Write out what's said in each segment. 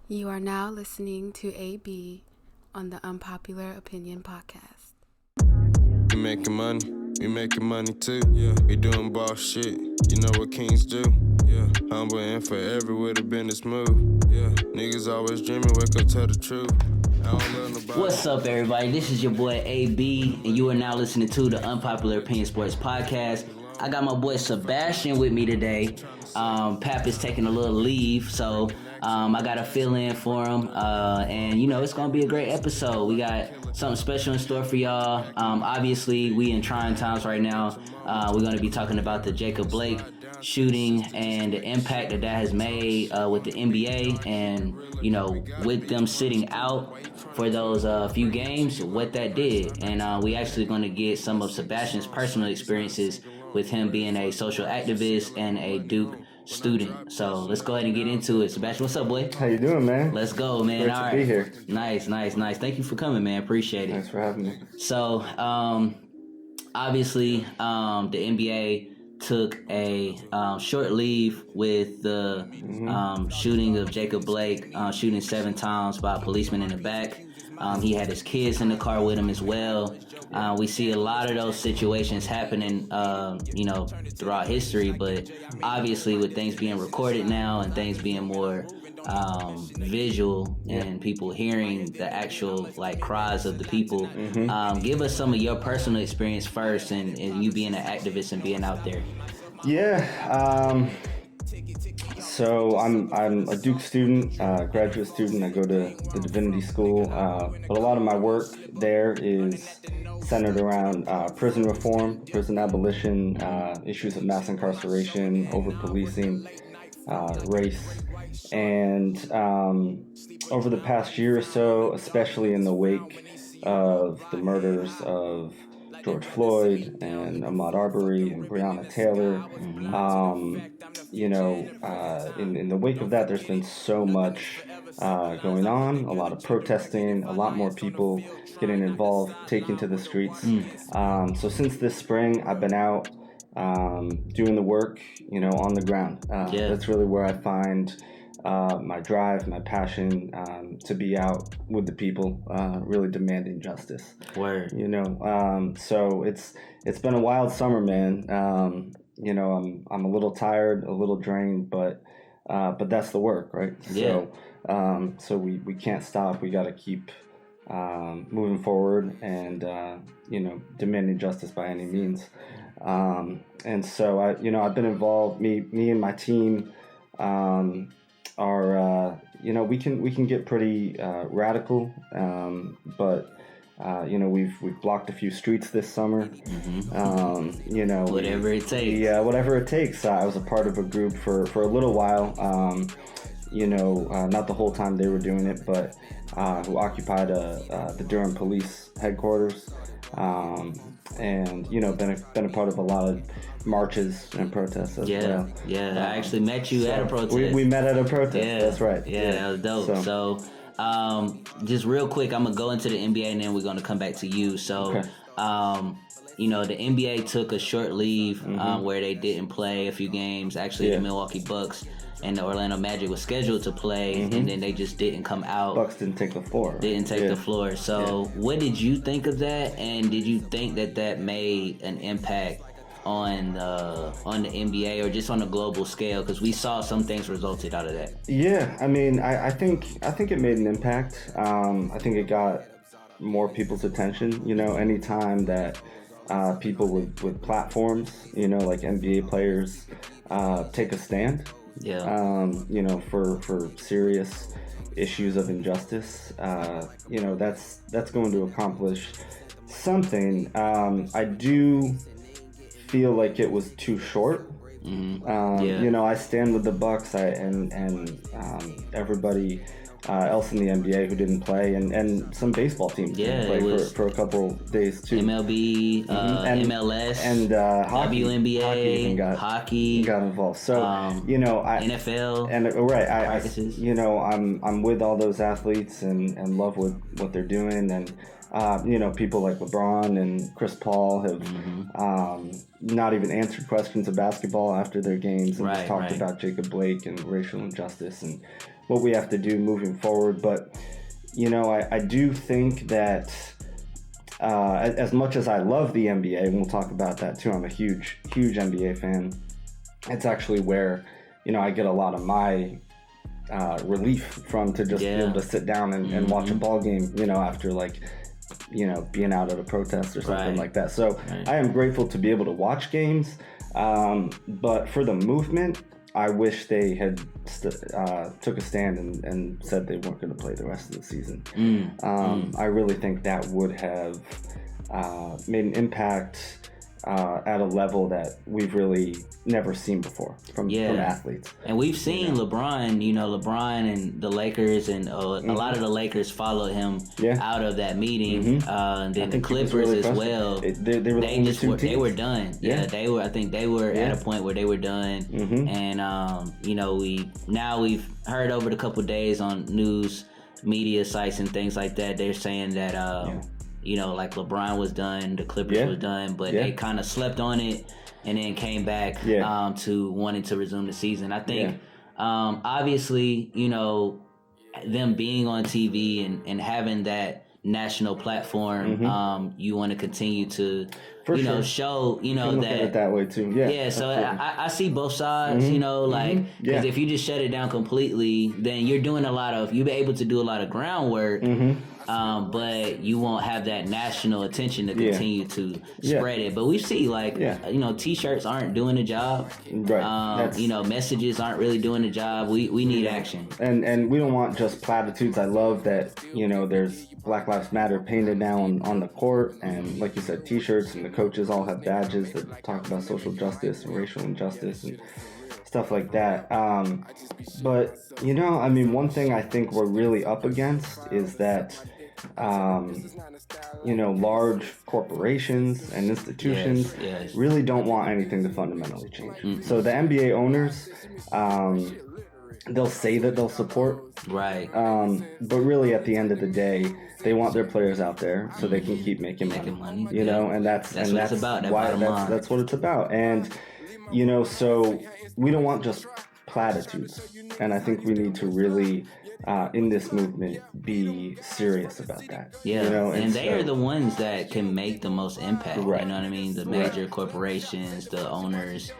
You are now listening to AB on the Unpopular Opinion Podcast. We making money, we making money too. Yeah, we doing boss shit. You know what kings do. Yeah, humble and forever with a business move. Yeah, niggas always dreaming, wake up, tell the truth. I don't love nobody. What's up, everybody? This is your boy AB, and you are now listening to the Unpopular Opinion Sports Podcast. I got my boy Sebastian with me today. Pap is taking a little leave, so I got to fill in for him. And, you know, it's going to be a great episode. We got something special in store for y'all. Obviously, we in trying times right now. We're going to be talking about the Jacob Blake shooting and the impact that has made with the NBA and, you know, with them sitting out for those few games, what that did. And we actually going to get some of Sebastian's personal experiences with him being a social activist and a Duke student. So let's go ahead and get into it. Sebastian, what's up, boy? How you doing, man? Let's go, man. Great All to right. be here. Nice. Thank you for coming, man. Appreciate it. Thanks for having me. So, obviously, the NBA took a short leave with the shooting of Jacob Blake, shooting 7 times by a policeman in the back. He had his kids in the car with him as well. We see a lot of those situations happening, you know, throughout history, but obviously with things being recorded now and things being more visual and people hearing the actual like cries of the people, give us some of your personal experience first and you being an activist and being out there. Yeah. So I'm a Duke student, graduate student. I go to the Divinity School, but a lot of my work there is centered around prison reform, prison abolition, issues of mass incarceration, over-policing, race. And over the past year or so, especially in the wake of the murders of George Floyd and Ahmaud Arbery and Breonna Taylor, you know, in the wake of that, there's been so much going on, a lot of protesting, a lot more people getting involved, taking to the streets. So since this spring, I've been out doing the work, you know, on the ground. That's really where I find my drive, my passion to be out with the people, really demanding justice. Word. You know, so it's been a wild summer, man. You know, I'm a little tired, a little drained, but that's the work, right? Yeah. So we can't stop. We got to keep moving forward and you know, demanding justice by any means. And so I've been involved. Me and my team are you know, we can get pretty radical, but you know, we've blocked a few streets this summer. You know, whatever it takes. Yeah, whatever it takes. I was a part of a group for a little while. You know, not the whole time they were doing it, but who occupied the Durham Police headquarters. And you know, been a part of a lot of marches and protests as well. Yeah, I actually met you at a protest. We met at a protest. Yeah, that's right. Yeah, that was dope. So just real quick, I'm gonna go into the NBA and then we're gonna come back to you. So, you know, the NBA took a short leave where they didn't play a few games. Actually, the Milwaukee Bucks and the Orlando Magic was scheduled to play, and then they just didn't come out. Bucks didn't take the floor. The floor. So, what did you think of that? And did you think that made an impact on the NBA or just on a global scale? Because we saw some things resulted out of that. Yeah, I mean, I think it made an impact. I think it got more people's attention. You know, anytime that people with platforms, you know, like NBA players, take a stand. Yeah. You know, for serious issues of injustice, you know, that's going to accomplish something. I do feel like it was too short. You know, I stand with the Bucks and everybody else in the NBA who didn't play, and some baseball teams didn't play for a couple days too. MLB, MLS, and hockey, WNBA, hockey got involved. So you know, NFL, and I you know, I'm with all those athletes and love what they're doing, and you know, people like LeBron and Chris Paul have not even answered questions of basketball after their games and just talked about Jacob Blake and racial injustice. And what we have to do moving forward. But, you know, I do think that as much as I love the NBA, and we'll talk about that too, I'm a huge NBA fan. It's actually where, you know, I get a lot of my relief from, to just be able to sit down and watch a ball game, you know, after like, you know, being out at a protest or something like that. So I am grateful to be able to watch games. But for the movement, I wish they had took a stand and said they weren't going to play the rest of the season. I really think that would have made an impact at a level that we've really never seen before from athletes. And we've seen LeBron, you know, LeBron and the Lakers, and a lot of the Lakers followed him out of that meeting. And then the Clippers really as well. They were done. I think they were at a point where they were done. And you know, we've heard over the couple of days on news media sites and things like that, they're saying that you know, like LeBron was done, the Clippers was done, but they kind of slept on it and then came back to wanting to resume the season. I think, obviously, you know, them being on TV and having that national platform, you want to continue to, show, you know, look at it that way too. Yeah. So I see both sides, you know, like, because if you just shut it down completely, then you're able to do a lot of groundwork. But you won't have that national attention to continue to spread it. But we see, like, you know, T-shirts aren't doing the job. Right. You know, messages aren't really doing the job. We need action. And we don't want just platitudes. I love that, you know, there's Black Lives Matter painted down on the court, and like you said, T-shirts, and the coaches all have badges that talk about social justice and racial injustice and stuff like that. But, you know, I mean, one thing I think we're really up against is that you know, large corporations and institutions really don't want anything to fundamentally change. So the NBA owners, they'll say that they'll support, but really at the end of the day, they want their players out there so they can keep making money. You know, and that's what it's about. That's what it's about. And, you know, so we don't want just platitudes, and I think we need to really in this movement be serious about that. You know? And they are the ones that can make the most impact. You know what I mean? The major corporations, the owners,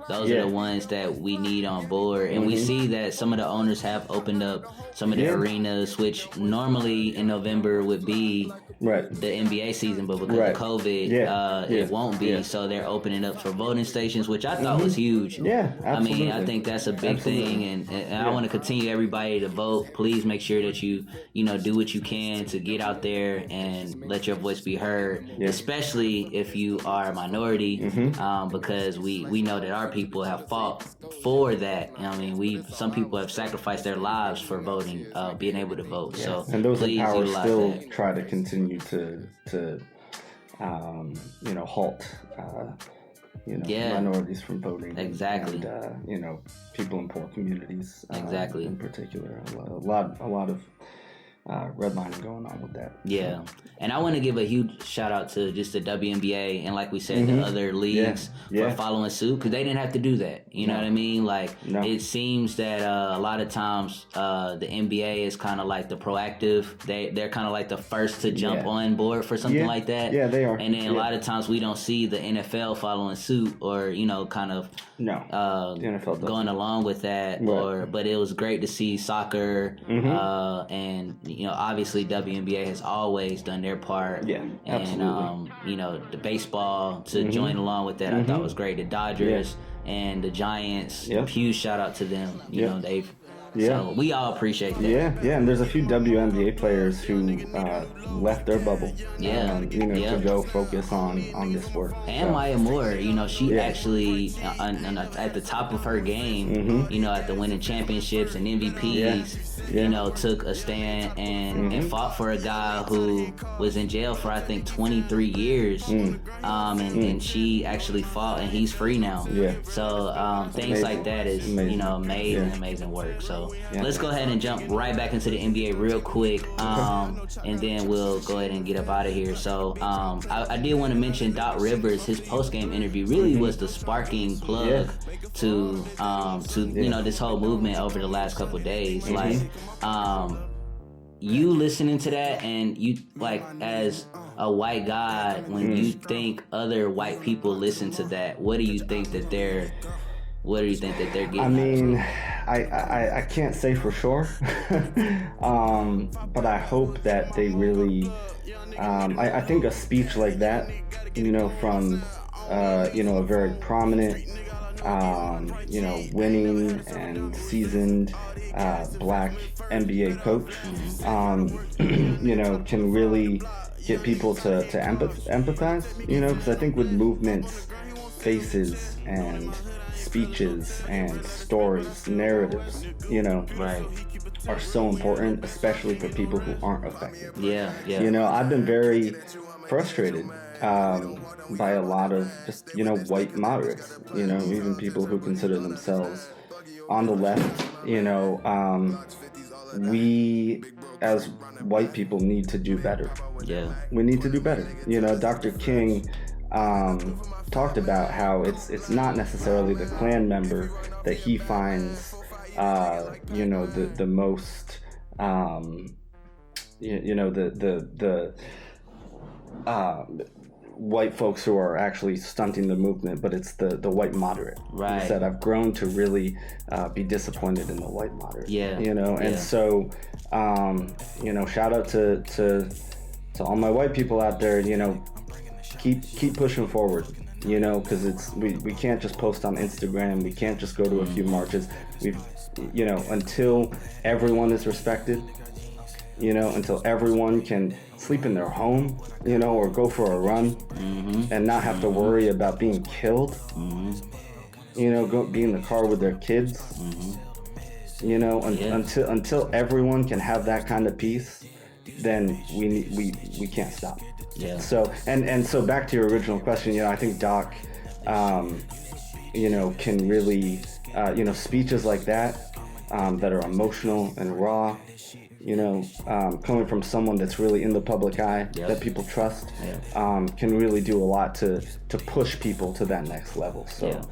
those are the ones that we need on board. And we see that some of the owners have opened up some of the arenas, which normally in November would be the NBA season, but because of COVID, it won't be. So they're opening up for voting stations, which I thought was huge. I mean, I think that's a big thing, and I want to continue everybody to vote. Please make sure that you know, do what you can to get out there and let your voice be heard, especially if you are a minority, because we know that our people have fought for that. I mean, some people have sacrificed their lives for voting, being able to vote. So and those in power still that. Try to continue to you know, halt you know, minorities from voting. Exactly. And you know, people in poor communities. Exactly. In particular, a lot of redlining going on with that. Yeah. And I want to give a huge shout out to just the WNBA and, like we said, the other leagues for following suit, because they didn't have to do that. You know what I mean? Like, it seems that a lot of times the NBA is kind of like the proactive. They're kind of like the first to jump on board for something like that. Yeah, they are. And then a lot of times we don't see the NFL following suit, or, you know, kind of the NFL going along with that. But it was great to see soccer and, you know, obviously WNBA has always done their part. And, absolutely. You know, the baseball to join along with that, I thought was great. The Dodgers and the Giants, huge shout out to them. You know, they've So we all appreciate that. Yeah, and there's a few WNBA players who left their bubble, to go focus on this sport. And Maya Moore, she actually at the top of her game, at the winning championships and MVPs, took a stand and fought for a guy who was in jail for I think 23 years, and she actually fought and he's free now. So things amazing. Like that is amazing work. So So let's go ahead and jump right back into the NBA real quick, and then we'll go ahead and get up out of here. So I did want to mention Doc Rivers. His post-game interview really was the sparking plug to you know, this whole movement over the last couple of days. Like you listening to that, and you, like, as a white guy, when you think other white people listen to that, what do you think that they're getting? I mean, I can't say for sure, but I hope that they really. I think a speech like that, you know, from you know, a very prominent, you know, winning and seasoned black NBA coach, you know, can really get people to empathize, you know, because I think with movements, faces and speeches and stories, narratives, you know, are so important, especially for people who aren't affected. Yeah. You know, I've been very frustrated by a lot of just, you know, white moderates, you know, even people who consider themselves on the left, you know. We as white people need to do better. Yeah. We need to do better. You know, Dr. King talked about how it's not necessarily the Klan member that he finds, you know, the most, you know, the white folks who are actually stunting the movement, but it's the white moderate. Right. He said, I've grown to really be disappointed in the white moderate. Yeah. You know, and so, you know, shout out to all my white people out there, you know, keep pushing forward, you know, because we can't just post on Instagram. We can't just go to a few marches. You know, until everyone is respected, you know, until everyone can sleep in their home, you know, or go for a run and not have to worry about being killed, you know, be in the car with their kids, you know, until everyone can have that kind of peace, then we can't stop. Yeah. So and so back to your original question, you know, I think Doc, you know, can really, you know, speeches like that are emotional and raw, you know, coming from someone that's really in the public eye, that people trust, can really do a lot to push people to that next level. So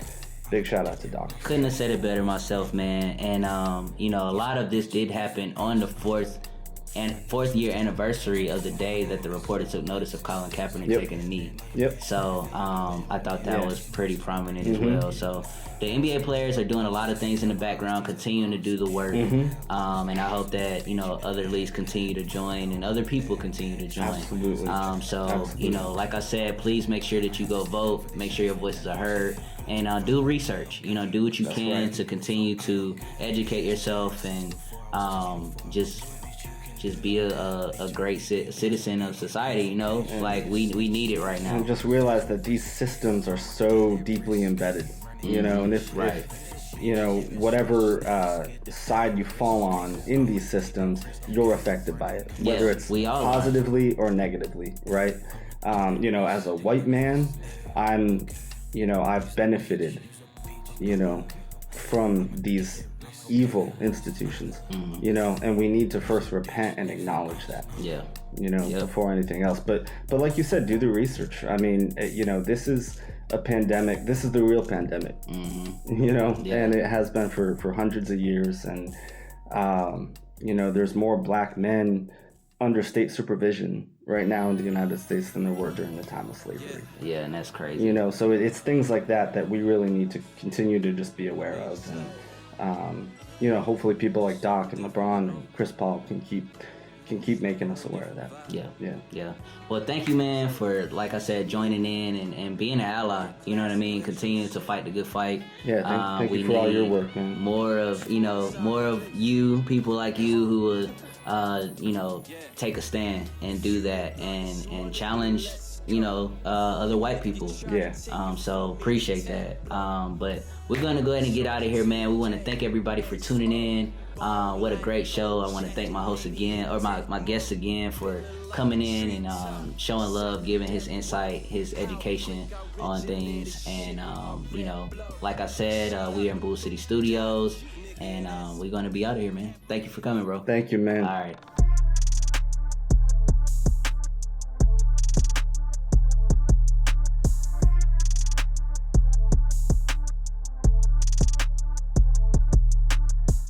big shout out to Doc. Couldn't have said it better myself, man. And you know, a lot of this did happen on the fourth year anniversary of the day that the reporter took notice of Colin Kaepernick taking a knee. So I thought that was pretty prominent as well. So the NBA players are doing a lot of things in the background, continuing to do the work. And I hope that, you know, other leagues continue to join and other people continue to join. Absolutely. You know, like I said, please make sure that you go vote, make sure your voices are heard, and do research. You know, do what you can to continue to educate yourself and just be a great citizen of society, you know, like we need it right now. And just realize that these systems are so deeply embedded, you know, and if you know, whatever side you fall on in these systems, you're affected by it, whether it's positively or negatively, right? You know, as a white man, you know, I've benefited, you know, from these evil institutions, you know, and we need to first repent and acknowledge that, you know, before anything else. But like you said, do the research. I mean, you know, this is a pandemic. This is the real pandemic, you know, and it has been for hundreds of years. And, you know, there's more black men under state supervision right now in the United States than there were during the time of slavery. Yeah, and that's crazy. You know, so it's things like that we really need to continue to just be aware of. And, you know, hopefully people like Doc and LeBron and Chris Paul can keep making us aware of that. Yeah. Well, thank you, man, for, like I said, joining in and being an ally. You know what I mean? Continuing to fight the good fight. Yeah, thank you for all your work, man. More of you, people like you who would, you know, take a stand and do that and challenge, you know, other white people. Yeah. So appreciate that. But we're going to go ahead and get out of here, man. We want to thank everybody for tuning in. What a great show. I want to thank my host again, or my guest again, for coming in and showing love, giving his insight, his education on things. And, you know, like I said, we are in Bull City Studios. and we're gonna be out of here, man. Thank you for coming, bro. Thank you, man. All right.